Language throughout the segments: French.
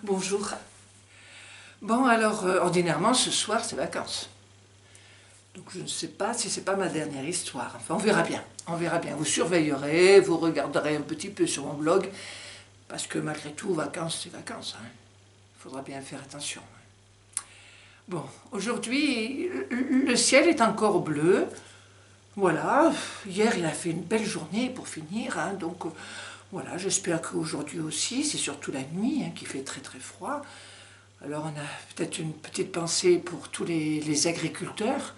Bonjour. Bon, alors, ordinairement, ce soir, c'est vacances. Donc, je ne sais pas si c'est pas ma dernière histoire. Enfin, on verra bien. On verra bien. Vous surveillerez, vous regarderez un petit peu sur mon blog, parce que malgré tout, vacances, c'est vacances. Il faudra bien faire attention. Bon, aujourd'hui, le ciel est encore bleu. Voilà, hier, il a fait une belle journée pour finir. Donc, voilà, j'espère qu'aujourd'hui aussi, c'est surtout la nuit qui fait très très froid. Alors on a peut-être une petite pensée pour tous les agriculteurs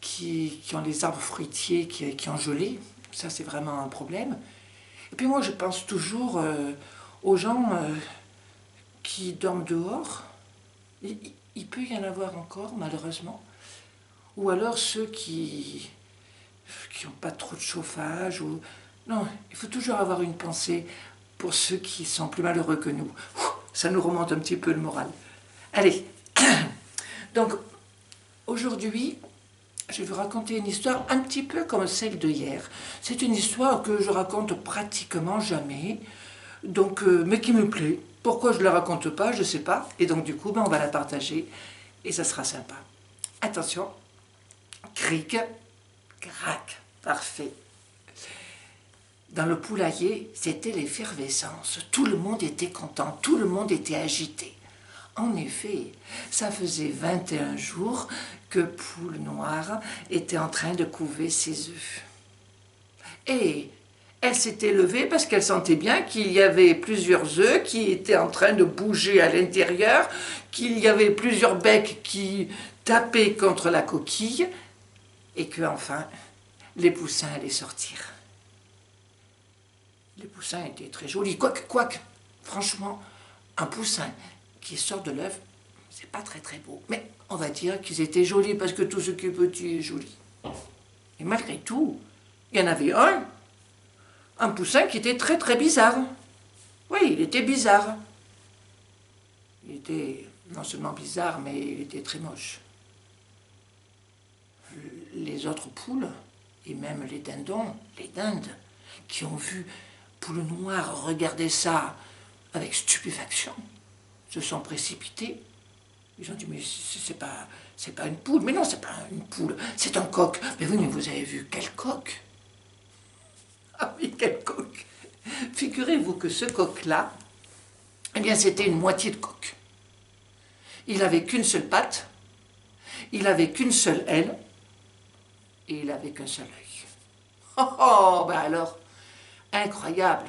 qui ont les arbres fruitiers qui ont gelé. Ça, c'est vraiment un problème. Et puis moi, je pense toujours aux gens qui dorment dehors. Il peut y en avoir encore, malheureusement. Ou alors ceux qui n'ont pas trop de chauffage. Non, il faut toujours avoir une pensée pour ceux qui sont plus malheureux que nous. Ça nous remonte un petit peu le moral. Allez, donc aujourd'hui, je vais vous raconter une histoire un petit peu comme celle de hier. C'est une histoire que je raconte pratiquement jamais, donc, mais qui me plaît. Pourquoi je ne la raconte pas, je ne sais pas. Et donc du coup, on va la partager et ça sera sympa. Attention, cric, crac, parfait. Dans le poulailler, c'était l'effervescence. Tout le monde était content, tout le monde était agité. En effet, ça faisait 21 jours que Poule Noire était en train de couver ses œufs. Et elle s'était levée parce qu'elle sentait bien qu'il y avait plusieurs œufs qui étaient en train de bouger à l'intérieur, qu'il y avait plusieurs becs qui tapaient contre la coquille, et que enfin, les poussins allaient sortir. Les poussins étaient très jolis, quoique, franchement, un poussin qui sort de l'œuf, c'est pas très très beau. Mais on va dire qu'ils étaient jolis parce que tout ce qui est petit est joli. Et malgré tout, il y en avait un poussin qui était très très bizarre. Oui, il était bizarre. Il était non seulement bizarre, mais il était très moche. Les autres poules, et même les dindons, les dindes, qui ont vu Poule Noire regarder ça avec stupéfaction, se sont précipités. Ils ont dit, mais c'est pas une poule. Mais non, c'est pas une poule, c'est un coq. Mais oui, mais vous avez vu quel coq? Ah oui, quel coq! Figurez-vous que ce coq-là, eh bien, c'était une moitié de coq. Il avait qu'une seule patte, il avait qu'une seule aile, et il avait qu'un seul œil. Oh, oh, ben alors, incroyable,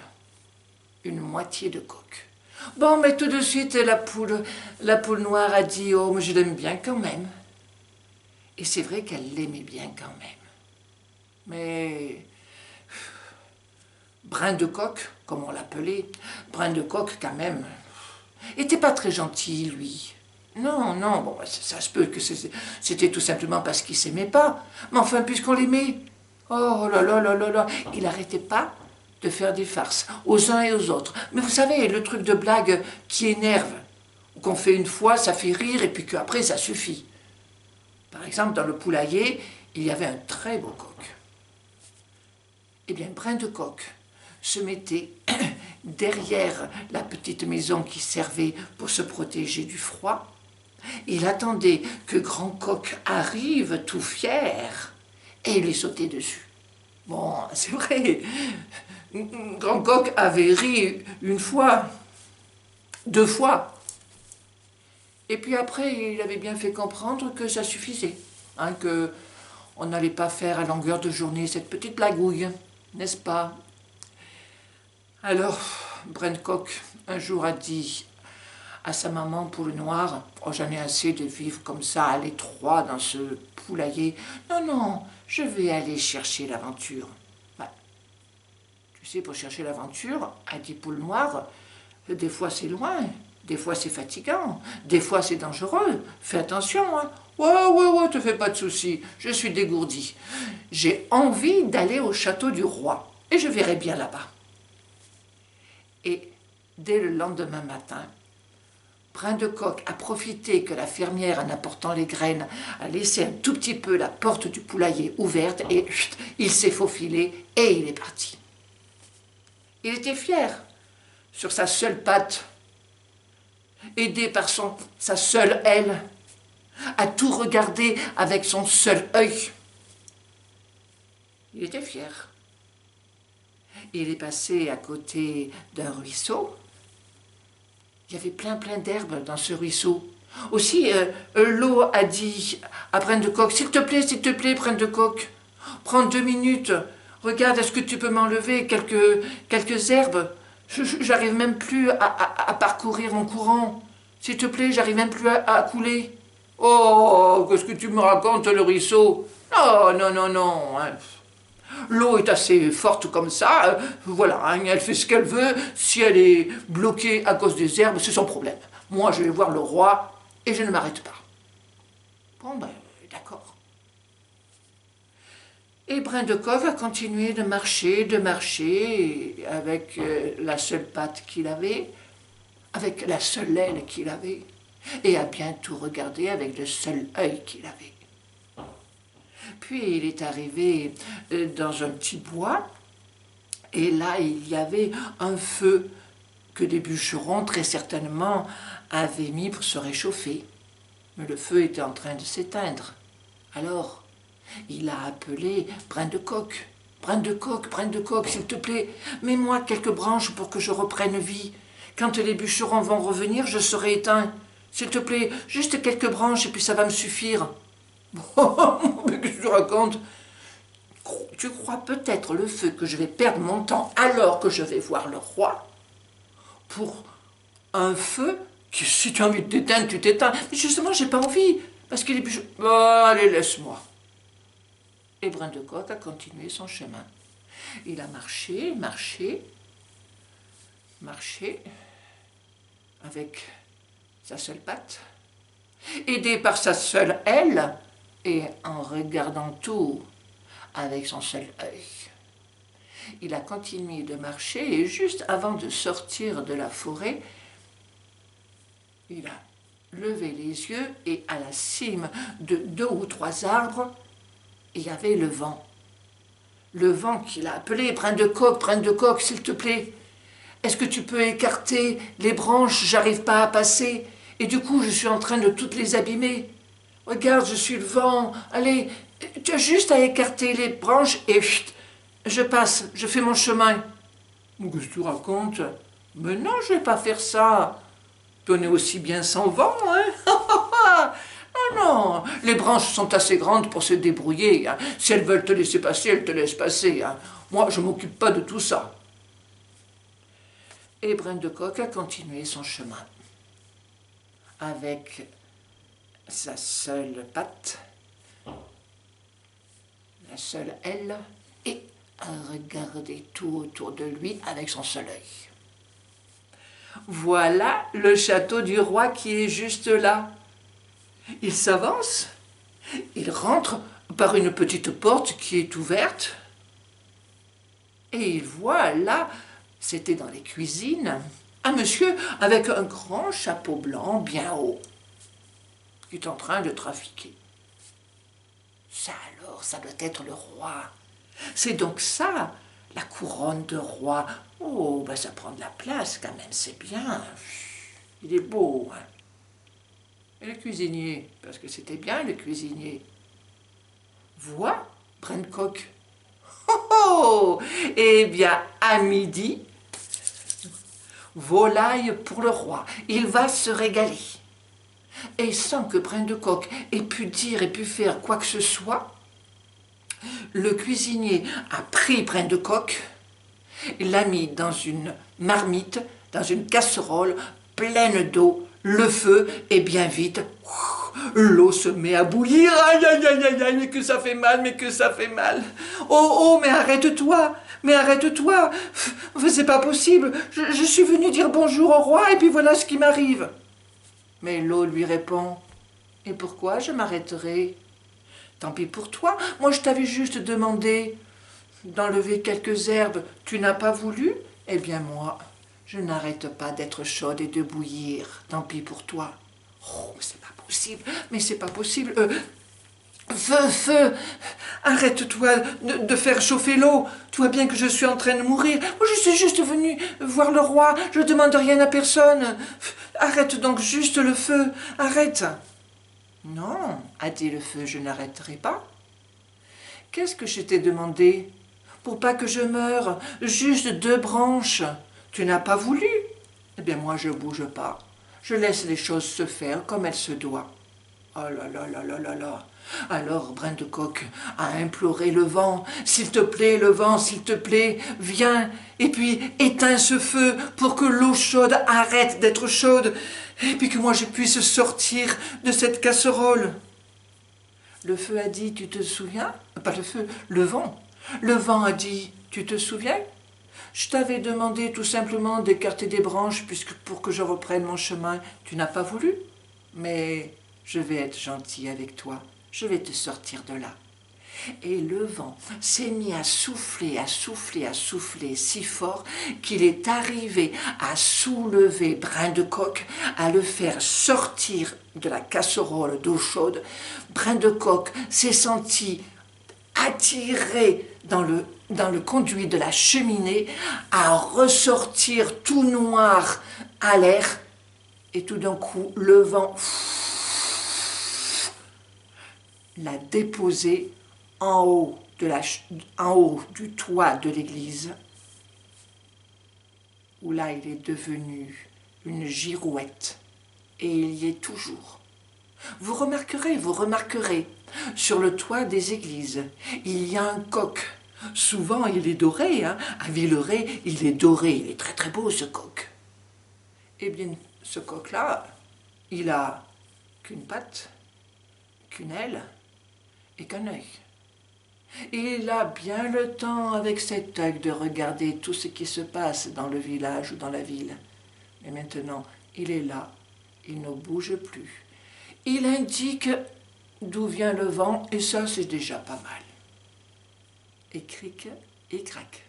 une moitié de coq. Bon, mais tout de suite, la poule noire a dit, oh, mais je l'aime bien quand même. Et c'est vrai qu'elle l'aimait bien quand même. Mais Brin de Coq, comme on l'appelait, Brin de Coq quand même, était pas très gentil, lui. Non, non, bon, ça se peut que c'était tout simplement parce qu'il s'aimait pas. Mais enfin, puisqu'on l'aimait, oh là là là là là, il n'arrêtait pas de faire des farces aux uns et aux autres. Mais vous savez, le truc de blague qui énerve, qu'on fait une fois, ça fait rire, et puis qu'après, ça suffit. Par exemple, dans le poulailler, il y avait un très beau coq. Eh bien, Brin de Coq se mettait derrière la petite maison qui servait pour se protéger du froid. Il attendait que Grand Coq arrive tout fier et il lui sautait dessus. Bon, c'est vrai, Grand Coq avait ri une fois, deux fois, et puis après il avait bien fait comprendre que ça suffisait, que on n'allait pas faire à longueur de journée cette petite blagouille, n'est-ce pas? Alors, Coq un jour a dit à sa maman Poule Noire, oh, j'en ai assez de vivre comme ça à l'étroit dans ce poulailler. Non, non, je vais aller chercher l'aventure. Bah, tu sais, pour chercher l'aventure, a dit Poule Noire, des fois c'est loin, des fois c'est fatigant, des fois c'est dangereux. Fais attention, hein. Ouais, te fais pas de soucis, je suis dégourdie. J'ai envie d'aller au château du roi, et je verrai bien là-bas. Et dès le lendemain matin, Brin de Coq a profité que la fermière, en apportant les graines, a laissé un tout petit peu la porte du poulailler ouverte et chut, il s'est faufilé et il est parti. Il était fier sur sa seule patte aidé par sa seule aile, à tout regarder avec son seul œil. Il était fier. Il est passé à côté d'un ruisseau. Il y avait plein d'herbes dans ce ruisseau. Aussi, l'eau a dit à Brenne de Coq, s'il te plaît, Brenne de Coq, prends 2 minutes, regarde, est-ce que tu peux m'enlever quelques herbes? J'arrive même plus à parcourir mon courant. S'il te plaît, j'arrive même plus à couler. Oh, qu'est-ce que tu me racontes, le ruisseau? Oh, non. Hein. L'eau est assez forte comme ça, voilà, hein, elle fait ce qu'elle veut. Si elle est bloquée à cause des herbes, c'est son problème. Moi, je vais voir le roi et je ne m'arrête pas. Bon, ben, d'accord. Et Brin de Coq a continué de marcher avec la seule patte qu'il avait, avec la seule aile qu'il avait, et a bien tout regardé avec le seul œil qu'il avait. Puis il est arrivé dans un petit bois, et là il y avait un feu que des bûcherons très certainement avaient mis pour se réchauffer. Mais le feu était en train de s'éteindre. Alors, il a appelé Brin de Coq. Brin de Coq, s'il te plaît, mets-moi quelques branches pour que je reprenne vie. Quand les bûcherons vont revenir, je serai éteint. S'il te plaît, juste quelques branches et puis ça va me suffire. Mais qu'est-ce que tu racontes? Tu crois peut-être le feu que je vais perdre mon temps alors que je vais voir le roi pour un feu que si tu as envie de t'éteindre, tu t'éteins. Mais justement, j'ai pas envie parce que les bûcherons... Oh, allez, laisse-moi. Et Brin de Coq a continué son chemin. Il a marché avec sa seule patte, aidé par sa seule aile et en regardant tout avec son seul œil. Il a continué de marcher et juste avant de sortir de la forêt, il a levé les yeux et à la cime de 2 ou 3 arbres, il y avait le vent. Le vent qu'il a appelé, Brin de Coq, s'il te plaît. Est-ce que tu peux écarter les branches? J'arrive pas à passer. Et du coup, je suis en train de toutes les abîmer. Regarde, je suis le vent. Allez, tu as juste à écarter les branches et chut, je passe, je fais mon chemin. Qu'est-ce que tu racontes? Mais non, je vais pas faire ça. On est aussi bien sans vent, hein? Ah non, les branches sont assez grandes pour se débrouiller. Hein. Si elles veulent te laisser passer, elles te laissent passer. Hein. Moi, je ne m'occupe pas de tout ça. Et Brin de Coq a continué son chemin avec sa seule patte, la seule aile, et à regarder tout autour de lui avec son seul œil. Voilà le château du roi qui est juste là. Il s'avance, il rentre par une petite porte qui est ouverte, et il voit là, c'était dans les cuisines, un monsieur avec un grand chapeau blanc bien haut, qui est en train de trafiquer. Ça alors, ça doit être le roi. C'est donc ça, la couronne de roi. Oh, ben ça prend de la place quand même, c'est bien. Il est beau, hein. Et le cuisinier, parce que c'était bien le cuisinier, voit Brin de Coq. Oh, eh bien, à midi, volaille pour le roi. Il va se régaler. Et sans que Brin de Coq ait pu dire et pu faire quoi que ce soit, le cuisinier a pris Brin de Coq, l'a mis dans une marmite, dans une casserole pleine d'eau. Le feu est bien vite. L'eau se met à bouillir. Aïe, aïe, aïe, aïe, aïe, mais que ça fait mal, mais que ça fait mal. Oh, mais arrête-toi, mais arrête-toi. C'est pas possible. Je suis venu dire bonjour au roi et puis voilà ce qui m'arrive. Mais l'eau lui répond, et pourquoi je m'arrêterai? Tant pis pour toi, moi je t'avais juste demandé d'enlever quelques herbes. Tu n'as pas voulu? Eh bien moi, je n'arrête pas d'être chaude et de bouillir. Tant pis pour toi. Oh, mais c'est pas possible. Mais c'est pas possible. Feu, arrête-toi de faire chauffer l'eau. Tu vois bien que je suis en train de mourir. Moi, je suis juste venue voir le roi. Je ne demande rien à personne. Arrête donc juste le feu, arrête. Non, a dit le feu, je n'arrêterai pas. Qu'est-ce que je t'ai demandé? Pour pas que je meure, juste 2 branches. Tu n'as pas voulu? Eh bien moi je bouge pas. Je laisse les choses se faire comme elles se doivent. Oh là là là là là là. Alors Brin de Coq a imploré le vent. S'il te plaît, le vent, s'il te plaît, viens. Et puis éteins ce feu pour que l'eau chaude arrête d'être chaude. Et puis que moi je puisse sortir de cette casserole. Le feu a dit, tu te souviens? Pas le feu, le vent. Le vent a dit, tu te souviens? Je t'avais demandé tout simplement d'écarter des branches puisque pour que je reprenne mon chemin, tu n'as pas voulu. Mais je vais être gentil avec toi, je vais te sortir de là. Et le vent s'est mis à souffler, à souffler, à souffler si fort qu'il est arrivé à soulever Brin de Coq, à le faire sortir de la casserole d'eau chaude. Brin de Coq s'est senti attiré dans le conduit de la cheminée, à ressortir tout noir à l'air, et tout d'un coup, le vent l'a déposé en haut, en haut du toit de l'église, où là il est devenu une girouette, et il y est toujours. Vous remarquerez, sur le toit des églises, il y a un coq. Souvent il est doré, hein. À Villeray, il est doré, il est très très beau ce coq. Eh bien, ce coq-là, il a qu'une patte, qu'une aile et qu'un œil. Il a bien le temps avec cet œil de regarder tout ce qui se passe dans le village ou dans la ville. Mais maintenant, il est là, il ne bouge plus. Il indique d'où vient le vent, et ça, c'est déjà pas mal. Et cric et crac.